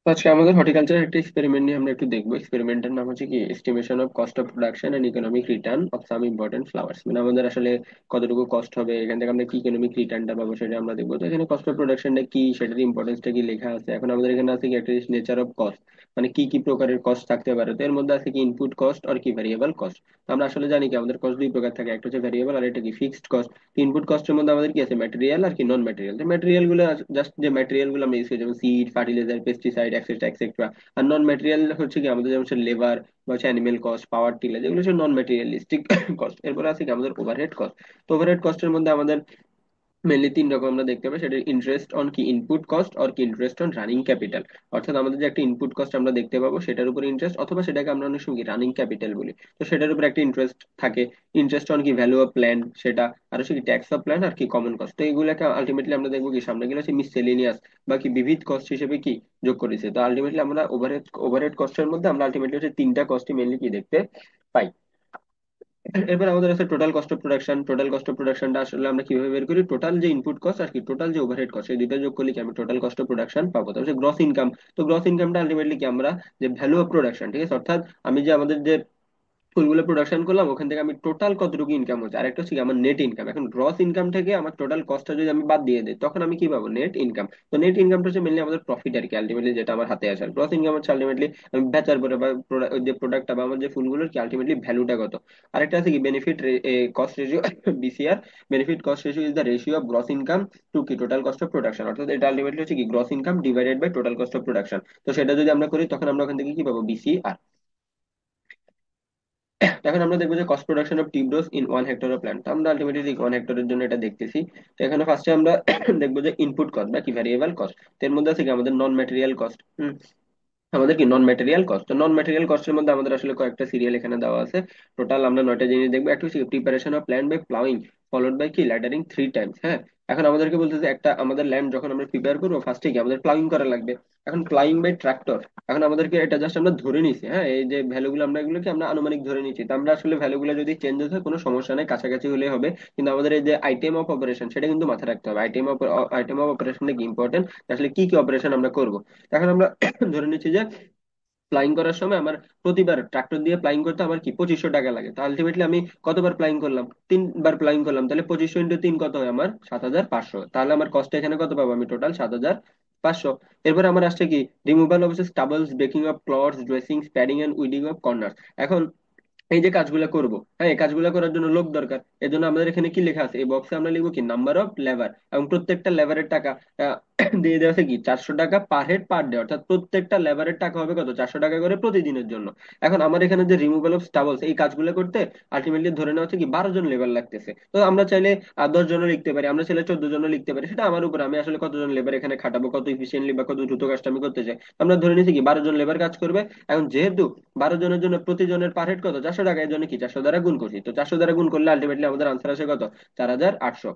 তো আজকে আমাদের হর্টিকালচার একটা এক্সপেরিমেন্ট নিয়ে আমরা একটু দেখবো। এক্সপেরিমেন্টের নাম হচ্ছে কি estimation of cost of production and economic return of some important flowers. মানে আমাদের আসলে কতটুকু কস্ট হবে, এখান থেকে আমরা কি ইকোনমিক রিটার্নটা পাবো সেটা আমরা দেখবো। তো এখানে কস্ট অফ প্রোডাকশনটা কি, সেটার ইম্পর্টেন্সটা কি লেখা আছে। এখন আমাদের এখানে আছে কি একটা নেচার অফ কস্ট, মানে কি কি প্রকারের কস্ট থাকতে পারে। তো এর মধ্যে আছে কি ইনপুট কস্ট আর কি ভ্যারিয়েবল কস্ট। তো আমরা আসলে জানি কি আমাদের কস্ট দুই প্রকার থাকে, একটা হচ্ছে ভ্যারিয়েবল আর একটা কি ফিক্সড কস্ট। ইনপুট কস্টের মধ্যে আমাদের কি আছে, ম্যাটেরিয়াল আর কি নন ম্যাটেরিয়াল। তো ম্যাটেরিয়াল গুলো জাস্ট যে ম্যাটেরিয়াল গুলো আমরা ইউজ করি, যেমন seed, fertilizer, pesticide, etcetera etcetera. আর নন ম্যাটেরিয়াল হচ্ছে কি আমাদের যেমন লেবার বা হচ্ছে অ্যানিমেল কস্ট, পাওয়ার টিলার, যেগুলো হচ্ছে নন ম্যাটেরিয়ালিস্টিক কস্ট। এরপর আছে কি আমাদের ওভারহেড কস্ট। তো ওভারহেড কস্টের মধ্যে আমাদের মেনলি তিন রকম আমরা দেখতে পাই। সেটা ইন্টারেস্ট অন কি ইনপুট কস্ট আর কি ইন্টারেস্ট অন রানিং ক্যাপিটাল। অর্থাৎ আমাদের যে একটা ইনপুট কস্ট আমরা দেখতে পাবো সেটার উপর ইন্টারেস্ট, অথবা সেটাকে আমরা অনেক সময় রানিং ক্যাপিটাল বলি। তো সেটার উপর একটা ইন্টারেস্ট থাকে। ইন্টারেস্ট অন কি ভ্যালু অফ প্ল্যান সেটা, আর হচ্ছে কি ট্যাক্স অফ প্ল্যান আর কি কমন কস্ট। তো এইগুলোকে আলটিমেটলি আমরা দেখবো কি সামনে গেলে হচ্ছে মিসসেলেনিয়াস বা কি বিবিধ কস্ট হিসেবে কি যোগ করেছে। তো আলটিমেটলি আমরা ওভারহেড কস্টের মধ্যে আমরা আলটিমেটলি হচ্ছে তিনটা কস্টই মেনলি কি দেখতে পাই। এরপর আমাদের আছে total cost of production. Total cost of প্রোডাকশনটা আসলে আমরা কিভাবে বের করি, টোটাল যে ইনপুট কস্ট আর কি টোটাল যে ওভারহেড কস্ট, এই দুইটা যোগ করলে কি আমি টোটাল কস্ট অফ প্রোডাকশন পাবো। তারপর গ্রস ইনকাম। তো গ্রস ইনকামটা আলটিমেটলি কি আমরা যে ভ্যালু অফ প্রোডাকশন, ঠিক আছে, অর্থাৎ আমি যে আমাদের যে ফুলগুলো প্রোডাকশন করলাম ওখান থেকে আমি টোটাল কতটুকু ইনকাম হচ্ছে। আরেকটা হচ্ছে কি আমার নেট ইনকাম। এখন গ্রস ইনকাম থেকে আমার টোটাল কস্টটা যদি আমি বাদ দিয়ে দিই তখন আমি কি পাবো, নেট ইনকাম। তো নেট ইনকামটা হচ্ছে মেনলি আমাদের প্রফিট আর কি, আলটিমেটলি যেটা আমার হাতে আসে। গ্রস ইনকাম হচ্ছে আলটিমেটলি আমি বেচার পরে বা ওই যে প্রোডাক্টটা বা আমার যে ফুলগুলোর কি আলটিমেটলি ভ্যালুটা কত। আরেকটা আছে কি benefit cost ratio, BCR. Benefit cost ratio is the ratio of gross income to কি টোটাল কস্ট অফ প্রোডাকশন। অর্থাৎ এটা আলটিমেটলি হচ্ছে কি gross income divided by total cost of production. তো সেটা যদি আমরা করি তখন আমরা ওখান থেকে কি পাবো, বিসিআর। এখন আমরা দেখবো যে cost production of টিউবরোজ in 1 hectare of land. আমরা আলটিমেটলি 1 হেক্টরের জন্য এটা দেখতেছি। তো এখানে ফার্স্টে আমরা দেখবো যে ইনপুট কস্ট বা কি ভ্যারিয়েবল কস্ট। এর মধ্যে আছে কি আমাদের নন ম্যাটেরিয়াল কস্ট। আমাদের কি নন ম্যাটেরিয়াল কস্ট। তো নন ম্যাটেরিয়াল কস্টের মধ্যে আমাদের আসলে কয়েকটা সিরিয়াল এখানে দেওয়া আছে। টোটাল আমরা 9টা জিনিস দেখবো। একটা হচ্ছে preparation of land by ploughing followed by কি ল্যাডারিং 3 টাইমস। হ্যাঁ, এখন আমাদেরকে বলতেছে একটা আমাদের ল্যান্ড যখন আমরা প্রিপেয়ার করবো ফার্স্টে কি আমাদের প্লাউইং করা লাগবে। এখন প্লাউইং বাই ট্রাক্টর। এখন আমাদেরকে এটা জাস্ট আমরা ধরে নিছি, হ্যাঁ, এই যে ভ্যালুগুলো আমরা এগুলোকে আমরা আনুমানিক ধরে নিচ্ছি। তো আমরা আসলে ভ্যালুগুলো যদি চেঞ্জ হয় কোনো সমস্যা নেই, কাছাকাছি হলে হবে। কিন্তু আমাদের এই যে আইটেম অফ অপারেশন সেটা কিন্তু মাথায় রাখতে হবে। আইটেম অফ অপারেশনটা কি ইম্পর্টেন্ট, আসলে কি কি অপারেশন আমরা করবো। এখন আমরা ধরে নিচ্ছি যে ফ্লাইং করার সময় আমার প্রতিবার ট্রাক্টর দিয়ে ফ্লাইং করতে আমার কি 2500 টাকা লাগে। তো আলটিমেটলি আমি কতবার ফ্লাইং করলাম, 3 বার ফ্লাইং করলাম। তাহলে 2500 × 3 কত হয় আমার 7500। তাহলে আমার কষ্ট এখানে কত পাবো আমি, টোটাল 7500। এরপর আমার আসছে কি removal of stubbles, breaking of clods, dressing, spading and weeding of corner. এখন এই যে কাজগুলো করব, হ্যাঁ, এই কাজগুলো করার জন্য লোক দরকার। এর জন্য আমাদের এখানে কি লেখা আছে, এই বক্সে আমরা লিখবো কি নাম্বার অফ লেবার, এবং প্রত্যেকটা লেবারের টাকা দিয়ে দেওয়া আছে কি 400 টাকা পার হেড পার ডে। অর্থাৎ প্রত্যেকটা লেবারের টাকা হবে কত, 400 টাকা করে প্রতিদিনের জন্য। এখন আমার এখানে যে রিমুভাল অফ স্টাবলস এই কাজগুলো করতে আলটিমেটলি ধরে নেওয়া হচ্ছে কি 12 জন লেবার লাগতেছে। তো আমরা চাইলে 10 জনও লিখতে পারি, আমরা চাইলে 14 জনও লিখতে পারি, সেটা আমার উপর। আমি আসলে কতজন লেবার এখানে খাটাবো, কত ইফিসিয়েন্টলি বা কত দ্রুত কাজটা আমি করতে চাই। আমরা ধরে নিচ্ছি কি 12 জন লেবার কাজ করবে। এখন যেহেতু 12 জনের জন্য প্রতিজনের পার হেড কত, 400 টাকা, এর জন্য কি 400 দ্বারা গুণ করছি। তো 400 দ্বারা গুণ করলে আলটিমেটলি আমাদের আনসার আসে কত, 4800।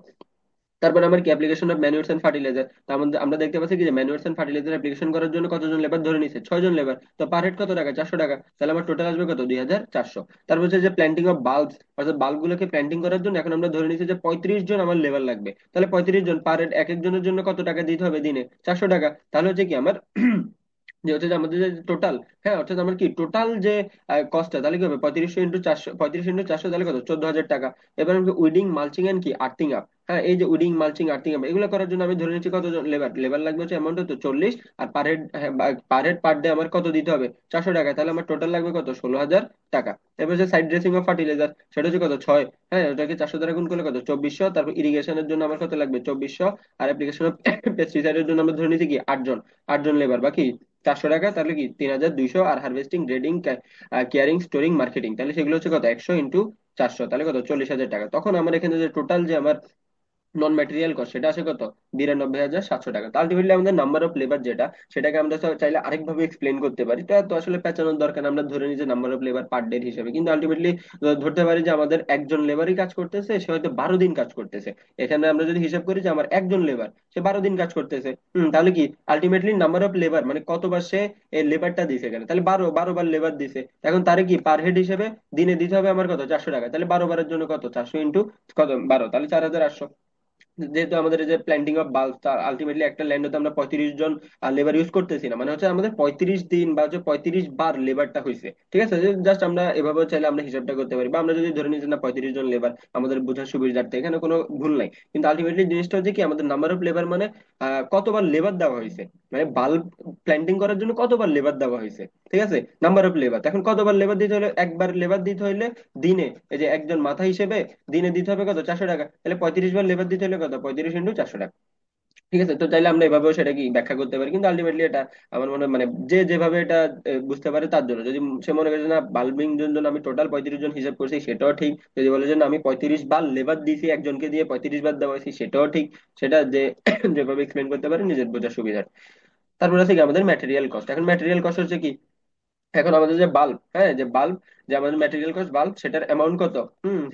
তারপর আমার কি application of manuals and fertiliser. তার মধ্যে আমরা দেখতে পাচ্ছি কি যে ম্যানুয়ালস এন্ড ফার্টিলাইজার অ্যাপ্লিকেশন করার জন্য কতজন লেবার ধরে নিছে, 6 জন লেবার। তো পার হেড কত টাকা, 400 টাকা। তাহলে আমার টোটাল আসবে কত, 2400। তারপর হচ্ছে যে প্ল্যান্টিং অফ বাল্বস, অর্থাৎ বাল্ব গুলোকে প্ল্যান্টিং করার জন্য এখন আমরা ধরে নিচ্ছি যে 35 জন আমার লেবার লাগবে। তাহলে 35 জন পার হেড এক একজনের জন্য কত টাকা দিতে হবে দিনে, 400 টাকা। তাহলে হচ্ছে কি আমার যে হচ্ছে যে আমাদের যে টোটাল, হ্যাঁ, অর্থাৎ আমার কি টোটাল যে কস্টটা, তাহলে কি হবে 3500 × 400, 3500 × 400, তাহলে কত 14,000 টাকা। এবার আমাকে উইডিং, মালচিং এন্ড কি আর্থিং আপ। হ্যাঁ, এই যে উইডিং, মালচিং, আর্থিং আপ এগুলো করার জন্য আমি ধরে নিচ্ছি কতজন লেবার, লেবার লাগবে হচ্ছে অ্যামাউন্ট হতো 40। আর per head, per head per day আমার কত দিতে হবে, 400 টাকা। তাহলে আমার টোটাল লাগবে কত, 16,000 টাকা। এবার হচ্ছে সাইড ড্রেসিং অফ ফার্টিলাইজার, সেটা হচ্ছে কত 6। হ্যাঁ, ওটাকে 400 দ্বারা গুণ করলে কত, 2400। তারপর ইরিগেশনের জন্য আমার কত লাগবে, 2400। আর অ্যাপ্লিকেশন অফ পেস্টিসাইডের জন্য আমরা ধরে নিচ্ছি কি 8 জন, 8 জন লেবার বাকি 400 টাকা। তাহলে কি 3200। আর harvesting, grading, carrying, storing, marketing, তাহলে সেগুলো হচ্ছে কত 100 × 400, তাহলে কত 40,000 টাকা। তখন আমার এখানে যে টোটাল যে আমার নন ম্যাটেরিয়াল কস্ট সেটা আসে কত, 92,700 টাকা। তো আলটিমেটলি আমাদের নাম্বার অফ লেবার যেটা, সেটাকে আমরা চাইলে আরেকভাবে এক্সপ্লেন করতে পারি। তো এত আসলে পেঁচানোর দরকার না, আমরা ধরে নিই যে number of labour per day হিসেবে। কিন্তু আলটিমেটলি ধরতে পারি যে আমাদের একজন লেবারই কাজ করতেছে, সে হয়তো 12 দিন কাজ করতেছে। এখানে আমরা যদি হিসাব করি যে আমার একজন লেবার সে 12 দিন কাজ করতেছে, তাহলে কি আলটিমেটলি নাম্বার অফ লেবার মানে কতবার সে এই লেবারটা দিছে এখানে, তাহলে 12 বার লেবার দিছে। এখন তারে কি পার হেড হিসেবে দিনে দিতে হবে আমার কত, 400 টাকা। তাহলে 12 বারের জন্য কত, 400 ইন্টু কত 12, তাহলে 4800। যেহেতু আমাদের এই যে প্ল্যান্টিং অফ বাল্ব, তার আলটিমেটলি একটা ল্যান্ডে আমরা 35 জন লেবার ইউজ করতেছি না, মানে হচ্ছে আমাদের 35 দিন বা হচ্ছে 35 বার লেবারটা হয়েছে, ঠিক আছে। জাস্ট আমরা এভাবে চাইলে আমরা হিসাবটা করতে পারি, বা আমরা যদি ধরে নিই যে না 35 জন লেবার আমাদের বোঝার সুবিধার্থে, এখানে কোনো ভুল নাই। কিন্তু আলটিমেটলি জিনিসটা হচ্ছে কি, আমাদের নাম্বার অফ লেবার মানে কতবার লেবার দেওয়া হয়েছে, মানে বাল্ব প্ল্যান্টিং করার জন্য কতবার লেবার দেওয়া হয়েছে, ঠিক আছে। নাম্বার অফ লেবার, এখন কতবার লেবার দিতে হলে, একবার লেবার দিতে হইলে দিনে, এই যে একজন মাথা হিসেবে দিনে দিতে হবে কত, 400 টাকা, তাহলে 35 বার লেবার দিতে হলে কত, 35 × 400 টাকা, ঠিক আছে। তো চাইলে আমরা এভাবেও সেটা কি ব্যাখ্যা করতে পারি, কিন্তু আলটিমেটলি এটা আমার মনে হয় মানে যে যেভাবে এটা বুঝতে পারে তার জন্য। যদি সে মনে করে যে না বাল্বিং জন্য আমি টোটাল 35 জন হিসাব করছি, সেটাও ঠিক। যদি বলে যে না আমি 35 বার লেবার দিয়েছি, একজনকে দিয়ে 35 বার দেওয়া হয়েছে, সেটাও ঠিক। সেটা যে যেভাবে এক্সপ্লেন করতে পারে নিজের বোঝার সুবিধা। তারপরে আছে কি আমাদের ম্যাটেরিয়াল কস্ট। এখন ম্যাটেরিয়াল কস্ট হচ্ছে কি, এখন আমাদের যে বাল্ব, হ্যাঁ যে বাল্ব, যে আমাদের ম্যাটেরিয়াল কস্ট বাল্ব, সেটার অ্যামাউন্ট কত,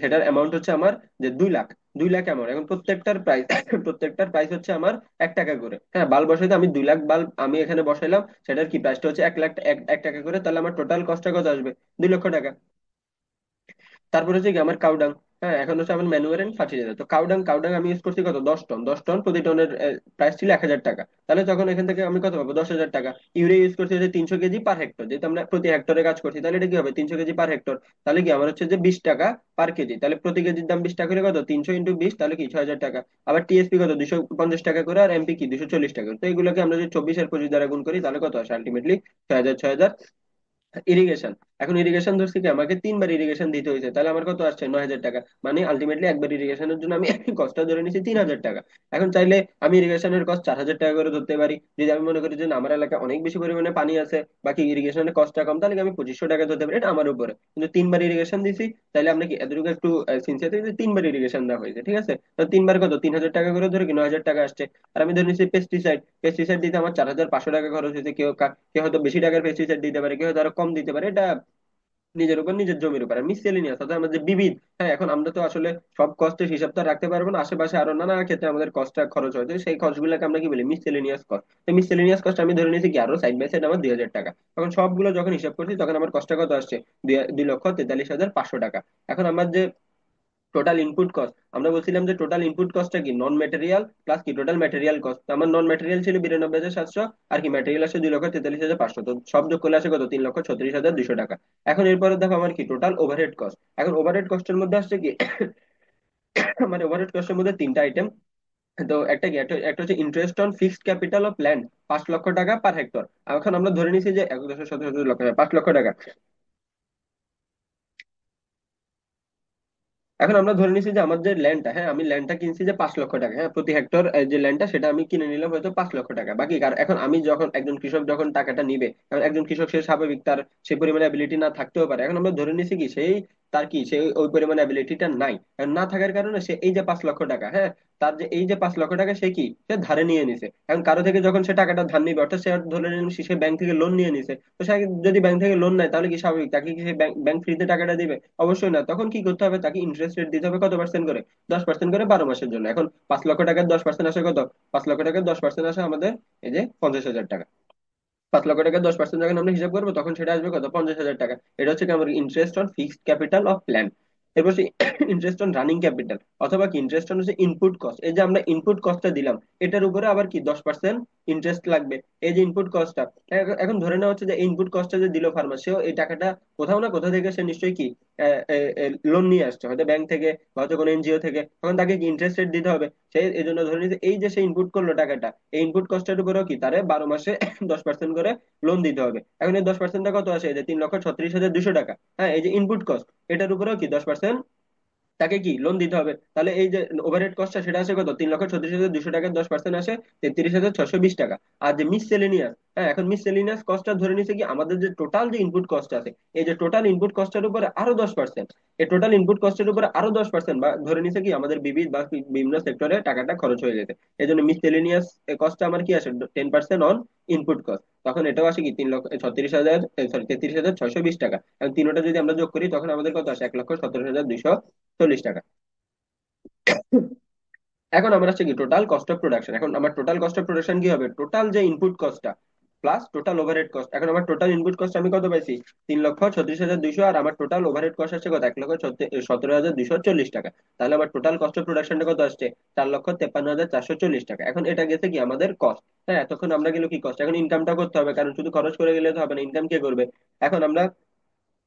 সেটার অ্যামাউন্ট হচ্ছে আমার যে 2 লাখ। 2 লাখ অ্যামাউন্ট, এখন প্রত্যেকটার প্রাইস প্রত্যেকটার প্রাইস হচ্ছে আমার 1 টাকা করে। হ্যাঁ বাল্ব বসাইতে আমি 2 লাখ বাল্ব আমি এখানে বসাইলাম, সেটার কি প্রাইসটা হচ্ছে 1 লাখ, 1 টাকা করে, তাহলে আমার টোটাল কস্টটা কত আসবে, 2 লক্ষ টাকা। তারপর হচ্ছে কি আমার কাউডাং। হ্যাঁ এখন হচ্ছে আমার ম্যানুয়ার এন্ড ফার্টিলাইজার। তো কাউডাং, আমি ইউজ করছি কত, 10 টন। 10 টন, প্রতি টনের প্রাইস ছিল 1,000 টাকা। তাহলে তখন এখান থেকে আমি কত পাবো, 10,000 টাকা। ইউরিয়া ইউজ করছি হচ্ছে 300 কেজি পার হেক্টর, যেহেতু আমরা প্রতি হেক্টরে কাজ করছি, তাহলে এটা কি হবে, 300 কেজি পার হেক্টর। তাহলে কি আমার হচ্ছে যে 20 টাকা পার কেজি, তাহলে প্রতি কেজির দাম 20 টাকা করে, কত 300 × 20, তাহলে কি 6,000 টাকা। আবার টিএসপি কত, 250 টাকা করে, আর এমপি কি 240 টাকা করে। তো এগুলোকে আমরা যদি 24 আর 25 দ্বারা গুণ করি, তাহলে কত আসে আলটিমেটলি 6,000, 6,000। ইরিগেশন, এখন ইরিগেশন ধরছি কি আমাকে 3 বার ইরিগেশন দিতে হয়েছে, তাহলে আমার কত আসছে 9,000 টাকা। মানে আলটিমেটলি একবার ইরিগেশনের জন্য আমি কস্টটা ধরে নিচ্ছি 3,000 টাকা। এখন চাইলে আমি ইরিগেশনের কস্ট 4,000 টাকা করে ধরতে পারি। যদি আমি মনে করি যে না, আমার এলাকায় অনেক বেশি পরিমাণে পানি আছে, বাকি ইরিগেশনের কস্টটা কম, তাহলে কি আমি 2500 টাকা ধরতে পারি, এটা আমার উপরে। কিন্তু 3 বার ইরিগেশন দিছি, তাহলে আমরা কি এতটুকু একটু সিনসিয়ার থেকে 3 বার ইরিগেশন দেওয়া হয়েছে, ঠিক আছে। তো 3 বার কত, 3,000 টাকা করে ধরে কি 9,000 টাকা আসছে। আর আমি ধরে নিচ্ছি পেস্টিসাইড, পেস্টিসাইড দিতে আমার 4,500 টাকা খরচ হয়েছে। কেউ হয়তো বেশি টাকার পেস্টিসাইড দিতে পারে, কেউ হয়তো আরো কম দিতে পারে, এটা নিজের উপর, নিজের জমির উপর। আর মিসসেলেনিয়াস অর্থাৎ আমাদের বিবিধ, হ্যাঁ এখন আমরা তো আসলে সব কষ্টের হিসাব তো আর রাখতে পারবো না, আশেপাশে আরো নানা ক্ষেত্রে আমাদের কষ্টটা খরচ হয়, তো সেই খরচগুলোকে আমরা কি বলি, মিসসেলেনিয়াস কস্ট। তো মিসসেলেনিয়াস কস্ট আমি ধরে নিয়েছি কি আরো সাইড বাই সাইড আমার 2,000 টাকা। তখন সবগুলো যখন হিসাব করছি, তখন আমার কষ্টটা কত আসছে, 2,43,500 টাকা। এখন আমার যে টোটাল ইনপুট কস্ট, আমরা বলছিলাম যে টোটাল ইনপুট কস্টটা কি নন ম্যাটেরিয়াল প্লাস কি টোটাল ম্যাটেরিয়াল কস্ট। আমার নন ম্যাটেরিয়াল ছিল 92,700, আর কি ম্যাটেরিয়াল আসে 2,43,500, তো সব যোগ করলে আসে কত, 3,36,200 টাকা। এখন এরপরে দেখো আমার কি টোটাল ওভারহেড কস্ট। এখন ওভারহেড কস্টের মধ্যে আসছে কি মানে ওভারহেড কস্টের মধ্যে তিনটা আইটেম। তো একটা কি, একটা হচ্ছে interest on fixed capital of land, 5 লক্ষ টাকা পার হেক্টর। এখন আমরা ধরে নিছি যে 1,17,17 লক্ষ, 5 লক্ষ টাকা। এখন আমরা ধরে নিছি যে আমার যে ল্যান্ডটা, হ্যাঁ আমি ল্যান্ডটা কিনছি যে 5 লক্ষ টাকা, হ্যাঁ প্রতি হেক্টর যে ল্যান্ডটা সেটা আমি কিনে নিলাম হয়তো 5 লক্ষ টাকা। বাকি এখন আমি যখন একজন কৃষক যখন টাকাটা নিবে, কারণ একজন কৃষক সে স্বাভাবিক তার সেই পরিমাণে অ্যাবিলিটি না থাকতেও পারে। এখন আমরা ধরে নিছি কি সেই তার কি সেই ওই পরিমাণে অ্যাবিলিটিটা নাই, এখন না থাকার কারণে সে এই যে 5 লক্ষ টাকা, হ্যাঁ তার যে এই যে 5 লক্ষ টাকা সে কি সে ধারে নিয়ে নিছে। এখন কারো থেকে যখন সে টাকাটা ধার নিবে, অর্থাৎ সে ধরে নিন সে ব্যাংক থেকে লোন নিয়ে নিছে, তো সে যদি ব্যাংক থেকে লোন নেয়, তাহলে কি স্বাভাবিক তাকে কি সে ব্যাংক ফ্রিতে টাকাটা দিবে, অবশ্যই না। তখন কি করতে হবে, তাকে ইন্টারেস্ট রেট দিতে হবে কত পার্সেন্ট করে, 10% করে 12 মাসের জন্য। এখন 5 লক্ষ টাকার 10% আসে কত, 5 লক্ষ টাকার 10% আসে আমাদের এই যে 50,000 টাকা। 5 লক্ষ টাকার 10% যখন আমরা হিসাব করবো, তখন সেটা আসবে কত, 50,000 টাকা। এটা হচ্ছে কি আমার interest on fixed capital of plan. এরপর ইন্টারেস্ট অন রানিং ক্যাপিটাল, অথবা কি ইন্টারেস্ট অন হচ্ছে ইনপুট কস্ট। এই যে আমরা ইনপুট কস্টটা দিলাম, এটার উপরে আবার কি 10% ইন্টারেস্ট লাগবে। এই যে ইনপুট কস্টটা, এখন ধরে নেওয়া হচ্ছে যে ইনপুট কস্টটা যে দিল ফার্মার, সেও এই টাকাটা কোথাও না কোথাও থেকে সে নিশ্চয়ই কি লোন নিয়ে আসছে, হয়তো ব্যাংক থেকে বা হয়তো কোনো এনজিও থেকে, তখন তাকে কি ইন্টারেস্ট রেট দিতে হবে। সেই এই জন্য ধরে নিচ্ছে এই যে সে ইনপুট করলো টাকাটা, এই ইনপুট কস্টের উপরেও কি তারে 12 মাসে 10% করে লোন দিতে হবে। এখন এই 10%টা কত আসে, এই যে 3,36,200 টাকা। হ্যাঁ এই যে ইনপুট কস্ট, এটার উপরেও কি 10% তাকে কি লোন দিতে হবে। তাহলে এই যে ওভারহেড কস্টটা সেটা আসে কত, 3,36,200 টাকার 10% আসে 33,620 টাকা। আর যে মিসসেলেনিয়াস, হ্যাঁ এখন মিসসেলেনিয়াস কস্টটা ধরে নিছে কি আমাদের যে টোটাল যে ইনপুট কস্ট আছে, এই যে টোটাল ইনপুট কস্টের উপরে আরো 10%, এই টোটাল ইনপুট কস্টের উপরে আরো 10%, বা ধরে নিছে কি আমাদের বিবিধ বা বিভিন্ন সেক্টরে টাকাটা খরচ হয়ে যেতে। এই জন্য মিসসেলেনিয়াস কস্টটা আমার কি আসে 10% অন ইনপুট কস্ট। তখন এটাও আসে কি 3,36,000, সরি 33,620 টাকা। এখন তিনোটা যদি আমরা যোগ করি, তখন আমাদের কত আসে, 1,17,240 টাকা। এখন আমার আসছে কি টোটাল কস্ট অফ প্রোডাকশন। এখন আমার টোটাল কস্ট অফ প্রোডাকশন কি হবে, টোটাল যে ইনপুট কস্টটা, প্লাস টোটাল ওভারহেড কস্ট। এখন আমার টোটাল ইনপুট কস্ট আমি কত পাইছি? 3,36,200, আর আমার টোটাল ওভারহেড কস্ট আসছে কত? 1,17,240 টাকা। তাহলে আমার টোটাল কস্ট অফ প্রোডাকশনটা কত আসছে? 4,53,440 টাকা। এখন এটা গেছে কি আমাদের কস্ট। হ্যাঁ, এতক্ষণ আমরা গেল কি কস্ট, এখন ইনকামটা করতে হবে, কারণ শুধু খরচ করে গেলে তো হবে না, ইনকাম কে করবে? এখন আমরা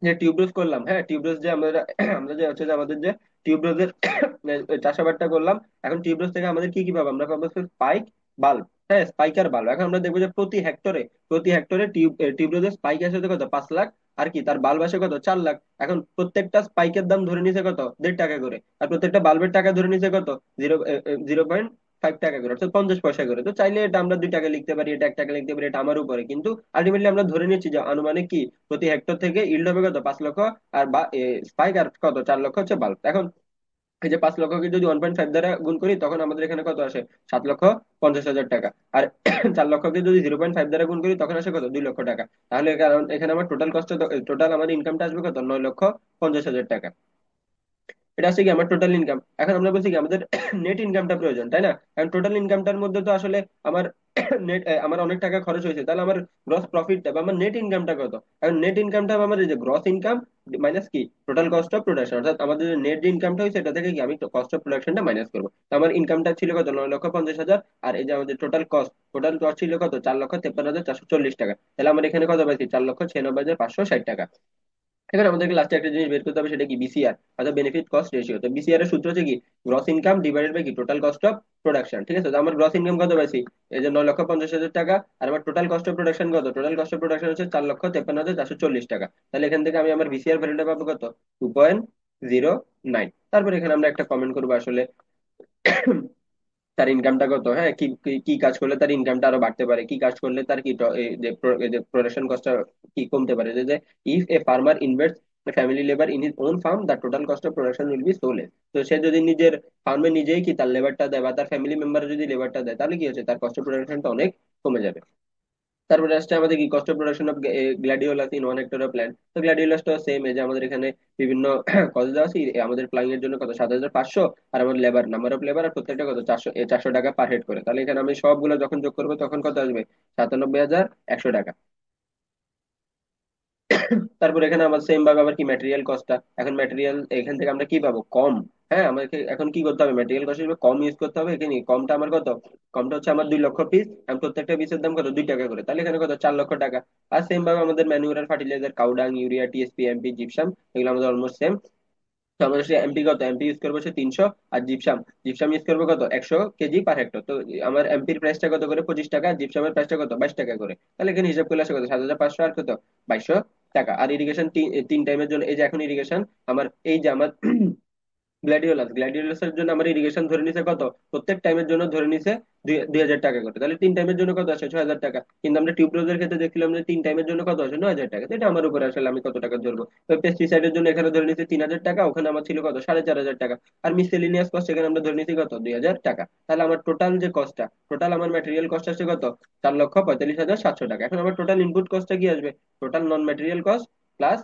যে টিউবরোজ করলাম, হ্যাঁ টিউবরোজ যে আমরা আমরা যে হচ্ছে যে আমাদের যে টিউবরোজের চাষাবাদটা করলাম, এখন টিউবরোজ থেকে আমাদের কি কি পাবো? আমরা পাবো স্পাইক, বাল্ব। হ্যাঁ, স্পাইক আর বাল্ব। এখন আমরা দেখবো যে প্রতি হেক্টরে টিউবরোজের স্পাইক আসে হচ্ছে কত? 5 লাখ। আর কি তার বাল্ব আসে কত? 4 লাখ। এখন প্রত্যেকটা স্পাইকের দাম ধরে নিছে কত? 1.5 টাকা করে। আর প্রত্যেকটা বাল্বের টাকা ধরে নিছে কত? 0.5 টাকা করে, অর্থাৎ 50 পয়সা করে। তো চাইলে এটা আমরা 2 টাকা লিখতে পারি, এটা 1 টাকা লিখতে পারি, এটা আমার উপরে, কিন্তু আলটিমেটলি আমরা ধরে নিচ্ছি যে আনুমানিক কি প্রতি হেক্টর থেকে ইল্ড হবে কত? 5 লক্ষ। আর স্পাইক আর কত? 4 লক্ষ হচ্ছে বাল্ব। এখন এই যে 5 লক্ষকে যদি 1.5 দ্বারা গুণ করি, তখন আমাদের এখানে কত আসে? 7,50,000 টাকা। আর 4 লক্ষকে যদি 0.5 দ্বারা গুণ করি, তখন আসে কত? 2 লক্ষ টাকা। তাহলে কারণ এখানে আমার টোটাল কষ্ট, টোটাল আমার ইনকামটা আসবে কত? 9,50,000 টাকা। এটা হচ্ছে কি আমার টোটাল ইনকাম। এখন আমরা বলছি কি আমাদের নেট ইনকামটা প্রয়োজন, তাই না? কারণ টোটাল ইনকামটার মধ্যে তো আসলে আমার নেট, আমার অনেক টাকা খরচ হয়েছে, তাহলে আমার গ্রস প্রফিটটা বা আমার নেট ইনকামটা কত? এখন নেট ইনকামটা আমার এই যে গ্রস ইনকাম মাইনাস কি টোটাল কস্ট অফ প্রোডাকশন, অর্থাৎ আমাদের যে নেট ইনকামটা হয়েছে এটা থেকে কি আমি কস্ট অফ প্রোডাকশনটা মাইনাস করবো। তো আমার ইনকামটা ছিল কত? 9,50,000। আর এই যে আমাদের টোটাল কস্ট ছিল কত? 4,53,440 টাকা। তাহলে আমার এখানে কত পাইছি? 4,96,560 টাকা। এখানে আমাদেরকে লাস্টে একটা জিনিস বের করতে হবে, সেটা কি? বিসিআর, অর্থাৎ বেনিফিট কস্ট রেশিও। তো বিসিআর এর সূত্র হচ্ছে কি গ্রস ইনকাম ডিভাইডেড বাই কি টোটাল কস্ট অফ প্রোডাকশন। ঠিক আছে, তো আমার গ্রস ইনকাম কত পাইছি? এই যে 9,50,000 টাকা। আর আমার টোটাল কস্ট অফ প্রোডাকশন কত? টোটাল কস্ট অফ প্রোডাকশন হচ্ছে 4,53,440 টাকা। তাহলে এখান থেকে আমি আমার বিসিআর ভ্যালুটা পাবো কত? 2.09। তারপর এখানে আমরা একটা কমেন্ট করবো আসলে তার ইনকামটা কত, হ্যাঁ কি কি কি কাজ করলে তার ইনকামটা আরো বাড়তে পারে, কি কাজ করলে তার কি এই যে প্রোডাকশন কস্টটা কি কমতে পারে। যে if a farmer invest family labour in his own farm, the total cost of production will be so less. তো সে যদি নিজের ফার্মে নিজেই কি তার লেবারটা দেয় বা তার ফ্যামিলি মেম্বার যদি লেবারটা দেয়, তাহলে কি হচ্ছে? তার কস্ট অফ প্রোডাকশনটা অনেক কমে যাবে। তারপরে আসছে আমাদের কি cost of production of gladiolus in 1 hectare of land. তো গ্ল্যাডিওলাসটা সেম, এই যে আমাদের এখানে বিভিন্ন কত দেওয়া আছে, আমাদের প্লাইং এর জন্য কত? 7,500। আর আমার লেবার, নাম্বার অফ লেবার আর প্রত্যেকটা কত? 400 টাকা পার হেড করে। তাহলে এখানে আমি সবগুলো যখন যোগ করবো তখন কত আসবে? 97,100 টাকা। তারপর এখানে আমার সেম ভাবে আবার কি ম্যাটেরিয়াল কস্টটা। এখন ম্যাটেরিয়াল এখান থেকে আমরা কি পাবো? কম। হ্যাঁ, আমাকে এখন কি করতে হবে? ম্যাটেরিয়াল কস্ট হিসেবে কম ইউজ করতে হবে। এখানে কমটা আমার কত? কমটা হচ্ছে আমার 2 লক্ষ পিস। আমি প্রত্যেকটা পিসের দাম কত? 2 টাকা করে। তাহলে এখানে কত? 4 লক্ষ টাকা। আর সেম ভাবে আমাদের manual fertiliser, cow dung, urea, TSP, MP, gypsum, এগুলো আমাদের অলমোস্ট সেম। তো আমাদের সে এমপি কত? এমপি ইউজ করবো সে 300। আর জিপসাম, জিপসাম ইউজ করবো কত? 100 কেজি পার হেক্টর। তো আমার এমপির প্রাইসটা কত করে? 25 টাকা। জিপসামের প্রাইসটা কত? 22 টাকা করে। তাহলে এখানে হিসাব করলে আসে কত? 7,500 আর কত? 2,200 টাকা। আর ইরিগেশন 3 টাইমের জন্য, এই যে এখন ইরিগেশন আমার এই যে আমার গ্ল্যাডিওলাসের জন্য আমার ইরিগেশন ধরে নিছে কত? প্রত্যেক টাইমের জন্য ধরে নিছে 2,000 টাকা করে। তাহলে 3 টাইমের জন্য কত আসে? 6,000 টাকা। কিন্তু আমরা টিউবওয়েলের ক্ষেত্রে দেখছিলাম যে 3 টাইমের জন্য কত আসে? 9,000 টাকা। তো এটা আমার উপরে আসলে আমি কত টাকা ধরবো। পেস্টিসাইডের জন্য এখানে ধরে নিছি 3,000 টাকা, ওখানে আমার ছিল কত? 4,500 টাকা। আর মিসেলিনিয়াস কস্ট এখানে আমরা ধরে নিছি কত? 2,000 টাকা। তাহলে আমার টোটাল যে কস্টটা, টোটাল আমার ম্যাটেরিয়াল কস্ট আসছে কত? 4,45,700 টাকা। এখন আমার টোটাল ইনপুট কস্টটা কি আসবে? টোটাল নন ম্যাটেরিয়াল কস্ট প্লাস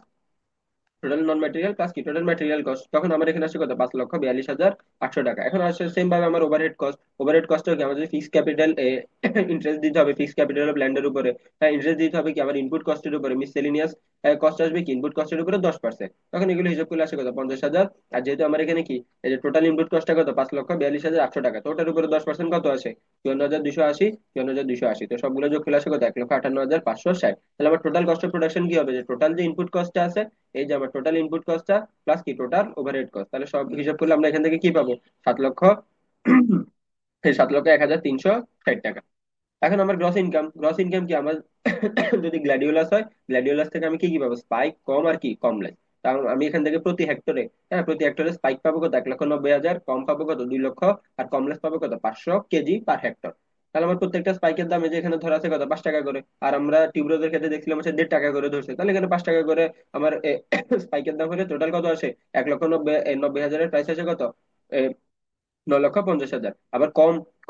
টোটাল নন ম্যাটেরিয়াল প্লাস কি টোটাল ম্যাটেরিয়াল কস্ট, তখন আমার এখানে আসছে কত? 5,42,800 টাকা। এখন আসছে সেম ভাবে আমার ওভারহেড কস্ট কি আমাদের ফিক্স ক্যাপিটাল ইন্টারেস্ট দিতে হবে, ফিক্স ক্যাপিটাল অফ ল্যান্ডের উপরে। হ্যাঁ, ইন্টারেস্ট দিতে হবে কি আমার ইনপুট কস্টের উপরে। মিসেলিনিয়াস কস্ট আসবে কি ইনপুট কস্টের উপরে 10%। তখন এগুলো হিসাব করলে আসে কত? 50,000। আর যেহেতু আমার এখানে কি এই যে টোটাল ইনপুট কস্টটা কত? 5,42,800 টাকা। তো ওটার উপরে 10% কত আসে? 54,280। 54,280, তো সবগুলো যোগ করলে আসে কত? 1,58,560। তাহলে আমার টোটাল কস্ট অফ প্রোডাকশন কি হবে? যে টোটাল যে ইনপুট কস্টটা আছে, এই যে আমার টোটাল ইনপুট কস্টটা প্লাস কি টোটাল ওভারহেড কস্ট, তাহলে সব হিসাব করলে আমরা এখান থেকে কি পাবো? 7 লক্ষ 7,01,360 টাকা। এখন আমার গ্রস ইনকাম কি আমার যদি গ্ল্যাডিওলাস হয়, গ্ল্যাডিওলাস থেকে আমি কি কি পাবো? স্পাইক কম আর কি কমলেস। কারণ আমি এখান থেকে প্রতি হেক্টরে, হ্যাঁ প্রতি হেক্টরে স্পাইক পাবো কত? 1,90,000। কম পাবো কত? 2 লক্ষ। আর কমলেস পাবো কত? 500 কেজি পার হেক্টর। তাহলে আমার প্রত্যেকটা স্পাইকের দাম এই যে এখানে ধরা আছে কত? 5 টাকা করে। আর আমরা টিউবরোজের ক্ষেত্রে দেখছিলাম হচ্ছে 1.5 টাকা করে ধরছে, তাহলে এখানে 5 টাকা করে আমার স্পাইকের দাম হলে টোটাল কত আসে? 1,90,000 প্রাইস আসে কত? 9,50,000। আবার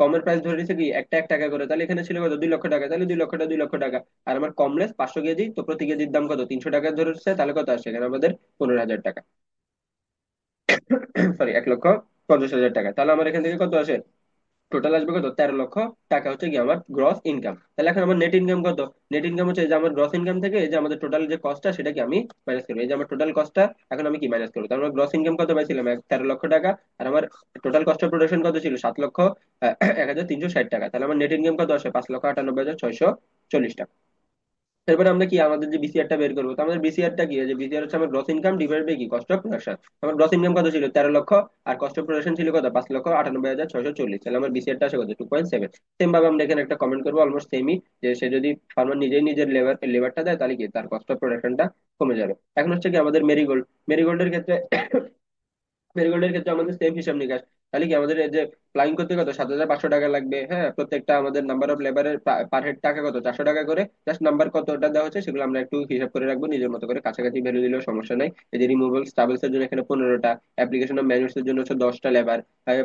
কমের প্রাইস ধরে নিচ্ছে কি একটা 1 টাকা করে, তাহলে এখানে ছিল কত? 2 লক্ষ টাকা। তাহলে 2 লক্ষটা 2 লক্ষ টাকা। আর আমার কমলেস 500 কেজি, তো প্রতি কেজির দাম কত? 300 টাকা ধরেছে। তাহলে কত আসছে এখানে আমাদের? 15,000 টাকা। সরি, 1,50,000 টাকা। তাহলে আমার এখান থেকে কত আসে? টোটাল আসবে কত 13 লক্ষ টাকা হচ্ছে কি আমার গ্রস ইনকাম। তাহলে এখন আমার নেট ইনকাম কত? নেট ইনকাম হচ্ছে এই যে আমার গ্রস ইনকাম থেকে এই যে আমাদের টোটাল যে কস্টটা সেটা কি আমি মাইনাস করবো। এই যে আমার টোটাল কস্টটা এখন আমি কি মাইনাস করবো, তার মানে গ্রস ইনকাম কত পাইছিলাম 13 লক্ষ টাকা, আর আমার টোটাল কস্ট অফ প্রোডাকশন কত ছিল 7,01,360 টাকা। তাহলে আমার নেট ইনকাম কত আসে 5,98,640 টাকা। এরপরে আমরা কি আমাদের যে বিসিআর টা বের করবো, তো আমাদের বিসিআর টা কি, যে বিসিআর হচ্ছে আমার গ্রস ইনকাম ডিভাইড বাই কি কস্ট অফ প্রোডাকশন। আমার গ্রস ইনকাম কত ছিল 13 লক্ষ, আর কস্ট অফ প্রোডাকশন ছিল কত 5,98,640। তাহলে আমার বিসিআর টা আসে কত 2.7। সেম ভাবে আমরা এখানে একটা কমেন্ট করবো অলমোস্ট সেমই, যে সে যদি ফার্মার নিজেই নিজের লেবারটা দেয় তাহলে কি তার কস্ট অফ প্রোডাকশনটা কমে যাবে। এখন হচ্ছে কি আমাদের মেরিগোল্ড, মেরিগোল্ডের ক্ষেত্রে মেরিগোল্ডের ক্ষেত্রে আমাদের সেম হিসাব নিকাশ। তাহলে কি আমাদের এই যে ফ্লাইং করতে কত 7,500 টাকা লাগবে, হ্যাঁ প্রত্যেকটা আমাদের নাম্বার অফ লেবারের পার হেড টাকা কত 400 টাকা করে, জাস্ট নাম্বার কতটা দেওয়া হচ্ছে সেগুলো আমরা একটু হিসাব করে রাখবো নিজের মতো করে, কাছাকাছি ভ্যালু দিলেও সমস্যা নাই। এই যে রিমুভাল স্টাবলস এর জন্য এখানে 15টা, অ্যাপ্লিকেশন অফ ম্যানুয়ালস এর জন্য হচ্ছে 10টা লেবার,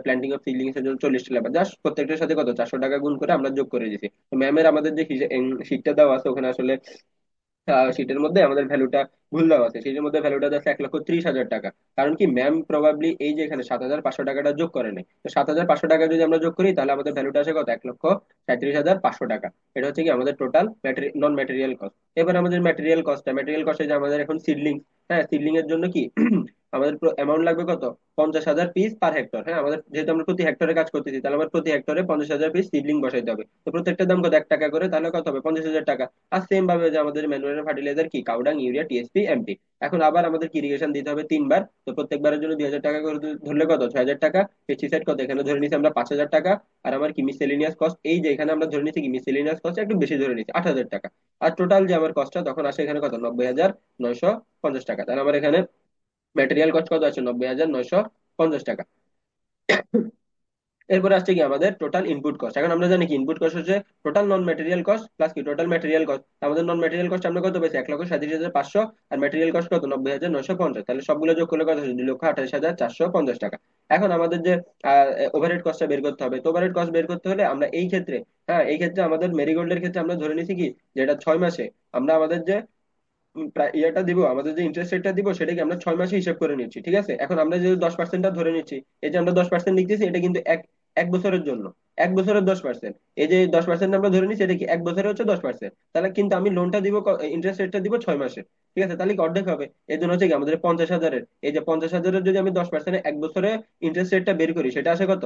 প্ল্যান্টিং অফ সিডলিংস এর জন্য 40টা লেবার, জাস্ট প্রত্যেকটার সাথে কত 400 টাকা গুণ করে আমরা যোগ করে দিছি। তো ম্যামের আমাদের যে শীটটা দেওয়া আছে ওখানে আসলে শীটের মধ্যে আমাদের ভ্যালুটা ভুল দেওয়া আছে, শীটের মধ্যে ভ্যালুটা আছে 1,30,000 টাকা। কারণ কি ম্যাম প্রবাবলি এই যে এখানে 7,500 টাকাটা যোগ করে নাই, তো 7,500 টাকা যদি আমরা যোগ করি তাহলে আমাদের ভ্যালুটা আসে কত 1,37,500 টাকা। এটা হচ্ছে কি আমাদের টোটাল নন ম্যাটেরিয়াল কস্ট। এবার আমাদের ম্যাটেরিয়াল কস্টে যে আমাদের এখন সিডলিং, হ্যাঁ সিডলিং এর জন্য কি আমাদের অ্যামাউন্ট লাগবে কত 50,000 পিস পার হেক্টর। হ্যাঁ আমাদের যেহেতু আমরা প্রতি হেক্টরে কাজ করতেছি তাহলে আমার প্রতি হেক্টরে 50,000 পিস সিডলিং বসাইতে হবে। তো প্রত্যেকটার দাম কত 1 টাকা করে, তাহলে কত হবে 50,000 টাকা। আর সেম ভাবে যে আমাদের ম্যানুয়াল ফার্টিলাইজার কি কাউডাং, ইউরিয়া, টিএসপি, এমপি। এখন আবার আমাদের ইরিগেশন দিতে হবে 3 বার, তো প্রত্যেকবারের জন্য 2,000 টাকা করে ধরলে কত 6,000 টাকা। পেস্টিসাইড কত এখানে ধরে নিচ্ছি আমরা 5,000 টাকা। আর আমার কি মিসেলিনিয়াস কস্ট, এই যে এখানে আমরা ধরে নিচ্ছি কি মিসেলিনিয়াস কস্ট একটু বেশি ধরে নিচ্ছি 8,000 টাকা। আর টোটাল যে আমার কস্টটা তখন আসে এখানে কত 90,950 টাকা। তাহলে আমার এখানে ম্যাটেরিয়াল কস্ট কত আছে 90,950 টাকা। এরপরে আসছে কি আমাদের টোটাল ইনপুট কস্ট। এখন আমরা জানি কি ইনপুট কস্ট হচ্ছে টোটাল নন ম্যাটেরিয়াল কস্ট প্লাস কি টোটাল ম্যাটেরিয়াল কস্ট। আমাদের নন ম্যাটেরিয়াল কস্ট আমরা কত পেয়েছি 1,37,500, আর ম্যাটেরিয়াল কস্ট কত 90,950। তাহলে সবগুলো যোগ করলে কত হচ্ছে 2,28,450 টাকা। এখন আমাদের যে ওভারহেড কস্টটা বের করতে হবে, তো ওভারহেড কস্ট বের করতে হলে আমরা এই ক্ষেত্রে, হ্যাঁ এই ক্ষেত্রে আমাদের মেরিগোল্ডের ক্ষেত্রে আমরা ধরে নিছি কি যেটা 6 মাসে আমরা আমাদের যে ইয়েটা দিব, আমাদের যে ইন্টারেস্ট রেটটা দিব সেটাকে আমরা 6 মাসে হিসাব করে নিচ্ছি, ঠিক আছে। এখন আমরা যে 10%টা ধরে নিচ্ছি, এই যে আমরা 10% লিখতেছি এটা কিন্তু এক এক বছরের জন্য, 1 বছরের 10%। এই যে 10% আমরা ধরে নিচ্ছি এটা কি 1 বছরে হচ্ছে 10%, তাহলে কিন্তু আমি লোনটা দিব, ইন্টারেস্ট রেটটা দিব 6 মাসে, ঠিক আছে। তাহলে কি অর্ধেক হবে। এই জন্য হচ্ছে কি আমাদের 50,000-এর, এই যে 50,000-এর যদি আমি 10% 1 বছরে ইন্টারেস্ট রেটটা বের করি সেটা আসে কত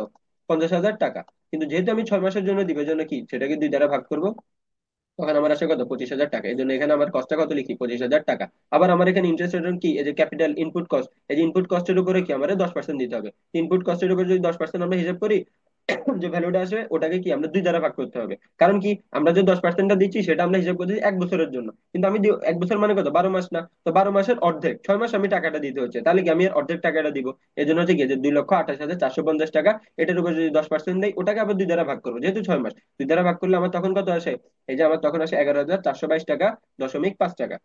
50,000 টাকা। কিন্তু যেহেতু আমি 6 মাসের জন্য দিব এই জন্য কি সেটাকে 2 দ্বারা ভাগ করবো, তখন আমার আসে কত 25,000 টাকা। এই জন্য এখানে আমার কস্টটা কত লিখি 25,000 টাকা। আবার আমার এখানে ইন্টারেস্ট রেট কি এই যে ক্যাপিটাল ইনপুট কস্ট, এই যে ইনপুট কস্টের উপরে কি আমাদের 10% দিতে হবে। ইনপুট কস্টের উপরে যদি 10% আমরা হিসাব করি যে ভ্যালুটা আসবে ওটাকে কি আমরা 2 দ্বারা ভাগ করতে হবে। কারণ কি আমরা যে 10%টা দিচ্ছি সেটা আমরা হিসাব করতেছি 1 বছরের জন্য, কিন্তু আমি 1 বছর মানে কত 12 মাস না, তো 12 মাসের অর্ধেক 6 মাস আমি টাকাটা দিতে হচ্ছে, তাহলে কি আমি এর অর্ধেক টাকাটা দিব। এই জন্য হচ্ছে কি যে 2,28,450 টাকা, এটার উপর যদি 10% দেয় ওটাকে আবার 2 দ্বারা ভাগ করবো, যেহেতু 6 মাস 2 দ্বারা ভাগ করলে আমার তখন কত আসে, এই যে আমার তখন আসে 11,422 টাকা, 0.5 টাকা।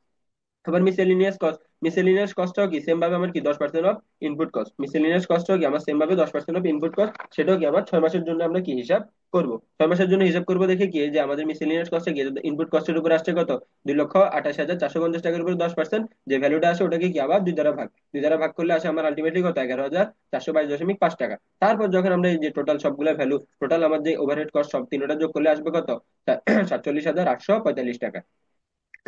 আবার মিসেলিনিয়াস কস্ট, মিসেলিনিয়াস কস্টটাও কি সেম ভাবে আমার কি 10% অফ ইনপুট কস্ট, মিসেলিনিয়াস কস্টটাও কি আমার সেম ভাবে 10% অফ ইনপুট কস্ট, সেটাও কি আমার 6 মাসের জন্য আমরা কি হিসাব করব। 6 মাসের জন্য হিসাব করবো দেখে কি এই যে আমাদের মিসেলিনিয়াস কস্টে কি ইনপুট কস্টের উপর আসছে কত 2,28,450 টাকার উপর 10%, যে ভ্যালুটা আসে ওটাকে কি আবার 2 দ্বারা ভাগ, 2 দ্বারা ভাগ করলে আসে আমার আলটিমেটলি কত 11,422.5 টাকা। তারপর যখন আমরা এই যে টোটাল সবগুলো ভ্যালু, টোটাল আমার যে ওভারহেড কস্ট সব তিনটা যোগ করলে আসবে কত 47,845 টাকা।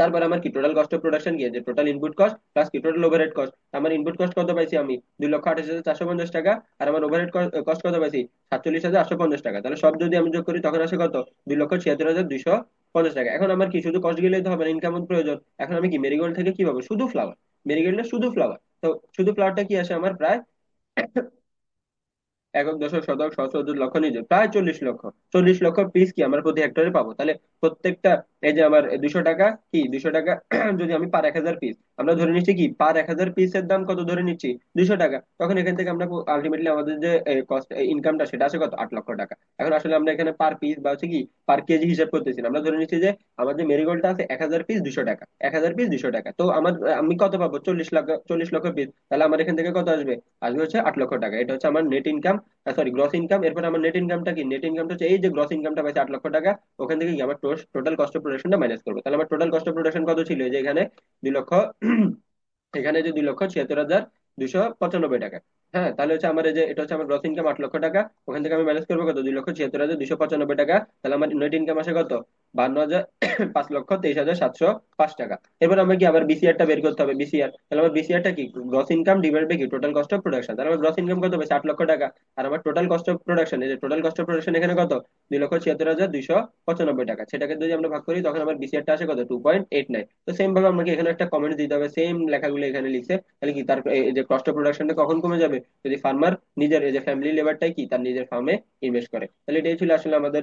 তারপর আমার কি টোটাল কস্ট অফ প্রোডাকশন কি যে টোটাল ইনপুট কস্ট প্লাস কি টোটাল ওভারহেড কস্ট। আমার ইনপুট কস্ট কত পাইছি আমি 2,28,450 টাকা, আর আমার ওভারহেড কস্ট কত পাইছি 47,850 টাকা। তাহলে সব যদি আমি যোগ করি তখন আসে কত 2,76,250 টাকা। এখন আমার কি শুধু কস্ট গেলেই তো হবে না, ইনকাম প্রয়োজন। এখন আমি কি মেরিগোল্ড থেকে কি পাবো শুধু ফ্লাওয়ার, মেরিগোল্ডের শুধু ফ্লাওয়ার। তো শুধু ফ্লাওয়ারটা কি আসে আমার প্রায় একক দশক শতক সহস্র অযুত লক্ষ নিযুত প্রায় 40 লক্ষ, 40 লক্ষ পিস কি আমরা প্রতি হেক্টরে পাবো। তাহলে প্রত্যেকটা এই যে আমার 200 টাকা কি 200 টাকা যদি আমি পার 1,000 পিস আমরা ধরে নিচ্ছি কি পার 1,000 পিসের দাম কত ধরে নিচ্ছি 200 টাকা, তখন এখান থেকে আমরা আলটিমেটলি আমাদের যে কস্ট ইনকামটা সেটা আসে কত 8 লক্ষ টাকা। এখন আসলে আমরা এখানে পার পিস বা হচ্ছে কি পার কেজি হিসাব করতেছি না, আমরা ধরে নিচ্ছি যে আমার যে মেরিগোল্ডটা আছে 1,000 পিস 200 টাকা, 1,000 পিস 200 টাকা, তো আমার আমি কত পাবো 40 লাখ, 40 লক্ষ পিস। তাহলে আমার এখান থেকে কত আসবে, আসবে হচ্ছে 8 লক্ষ টাকা। এটা হচ্ছে আমার net income, sorry gross income. এরপর আমার নেট ইনকামটা কি, নেট ইনকামটা হচ্ছে এই যে গ্রস ইনকামটা পাইছে 8 লক্ষ টাকা, ওখান থেকে কি আমার টোটাল কস্ট অফ প্রোডাকশনটা মাইনাস করবো। তাহলে আমার টোটাল কস্ট অফ প্রোডাকশন কত ছিল এই যে এখানে 2 লক্ষ এখানে যে 2,76,295 টাকা। হ্যাঁ, তাহলে হচ্ছে আমার এই যে এটা হচ্ছে আমার গ্রস ইনকাম 8 লক্ষ টাকা। ওখান থেকে আমি ম্যানেজ করবো কত, 2,76,295 টাকা। তাহলে আমার নেট ইনকাম আসে কত, 52,000, 5,23,705 টাকা। এরপর আমরা কি আবার বিসিআর টা বের করতে হবে, বিসিআর। তাহলে আমার বিসিআর টা কি, গ্রস ইনকাম ডিভাইড বাই কি টোটাল কস্ট অফ প্রোডাকশন। তাহলে আমার গ্রস ইনকাম কত হবে, 60 লক্ষ টাকা। আর আমার টোটাল কস্ট অফ প্রোডাকশন, এই যে টোটাল কস্ট অফ প্রোডাকশন এখানে কত, 2,76,295 টাকা। সেটাকে যদি আমরা ভাগ করি তখন আমার বিসিআর টা আসে কত, 2.89। তো সেম ভাবে আমাকে এখানে একটা কমেন্ট দিতে হবে, সেম লেখাগুলো এখানে লিখছে। তাহলে কি তার এই যে কস্ট অফ প্রোডাকশনটা কখন কমে যাবে, যদি ফার্মার নিজের এই যে ফ্যামিলি লেবারটাই কি তার নিজের ফার্মে ইনভেস্ট করে। তাহলে এটাই ছিল আসলে আমাদের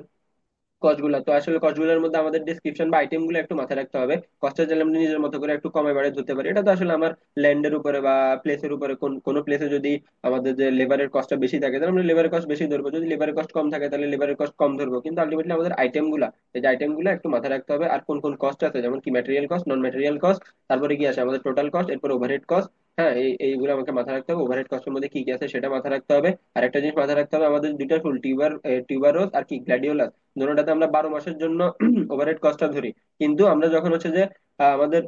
কস্টগুলো। তো আসলে কস্টগুলোর মধ্যে আমাদের ডিসক্রিপশন বা আইটেম গুলো একটু মাথায় রাখতে হবে। কস্টের চাইলে আমরা নিজের মতো করে একটু কমে বাড়ে ধরতে পারি। এটা তো আসলে আমার ল্যান্ডের উপরে বা প্লেসের উপরে, কোন কোন প্লেসে যদি আমাদের যে লেবারের কস্টটা বেশি থাকে তাহলে আমরা লেবারের কস্ট বেশি ধরবো, যদি লেবারের কস্ট কম থাকে তাহলে লেবারের কস্ট কম ধরবো। কিন্তু আলটিমেটলি আমাদের আইটেম গুলা, এই যে আইটেম গুলো একটু মাথায় রাখতে হবে। আর কোন কোন কস্ট আছে, যেমন কি ম্যাটেরিয়াল কস্ট, নন ম্যাটেরিয়াল কস্ট, তারপরে কি আছে আমাদের টোটাল কস্ট, এরপর ওভারহেড কস্ট। হ্যাঁ, এইগুলো আমাকে মাথায় রাখতে হবে। ওভারহেড কস্টের মধ্যে কি কি আছে সেটা মাথায় রাখতে হবে। আর একটা জিনিস মাথায় রাখতে হবে, আমাদের দুইটা ফুল টিউবারোস আর কি গ্ল্যাডিওলাস, ধরুন আমরা 12 মাসের জন্য ওভারহেড কস্টটা ধরি। কিন্তু আমরা যখন হচ্ছে যে আমাদের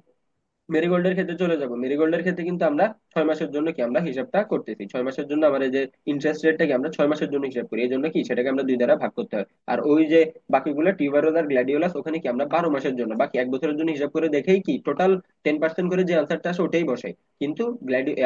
মেরিগোল্ডের ক্ষেত্রে চলে যাব, মেরিগোল্ডের ক্ষেত্রে কিন্তু আমরা 6 মাসের জন্য কি আমরা হিসাবটা করতেছি। 6 মাসের জন্য আমার এই যে ইন্টারেস্ট রেটটাকে আমরা 6 মাসের জন্য হিসাব করি, এই জন্য কি সেটাকে আমরা দুই দ্বারা ভাগ করতে হয়। আর ওই যে বাকিগুলো টিউবারোস আর গ্ল্যাডিওলাস, ওখানে কি আমরা 12 মাসের জন্য বাকি 1 বছরের জন্য হিসাব করে দেখেই কি টোটাল 10% করে যে আনসারটা আসে ওটাই বসাই। কিন্তু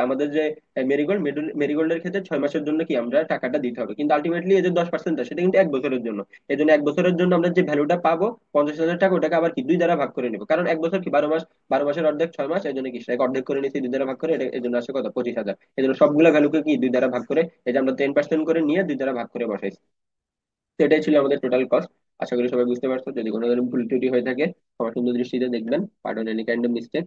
আমাদের যে মেরিগোল্ড, মেরিগোল্ডের ক্ষেত্রে 6 মাসের জন্য কি আমরা টাকাটা দিতে হবে, কিন্তু আলটিমেটলি এই যে 10% সেটা কিন্তু 1 বছরের জন্য। এই জন্য 1 বছরের জন্য আমরা যে ভ্যালুটা পাবো 50,000 টাকা, ওটাকে আবার কি দুই দ্বারা ভাগ করে নেবো, কারণ 1 বছর কি 12 মাস, 12 মাসের অর্ধেক 6 মাস, এই জন্য কি সেটাকে অর্ধেক করে নিচ্ছি, দুই দ্বারা ভাগ করে। এই জন্য আসে কত, 25,000। এই জন্য সবগুলো ভ্যালুকে কি দুই দ্বারা ভাগ করে, এই যে আমরা 10% করে নিয়ে দুই দ্বারা ভাগ করে বসাইছি। তো এটাই ছিল আমাদের টোটাল কস্ট। আশা করি সবাই বুঝতে পারছো। যদি কোনো ধরনের ভুল ত্রুটি হয়ে থাকে আমার সুন্দর দৃষ্টিতে দেখবেন, pardon any kind of mistake.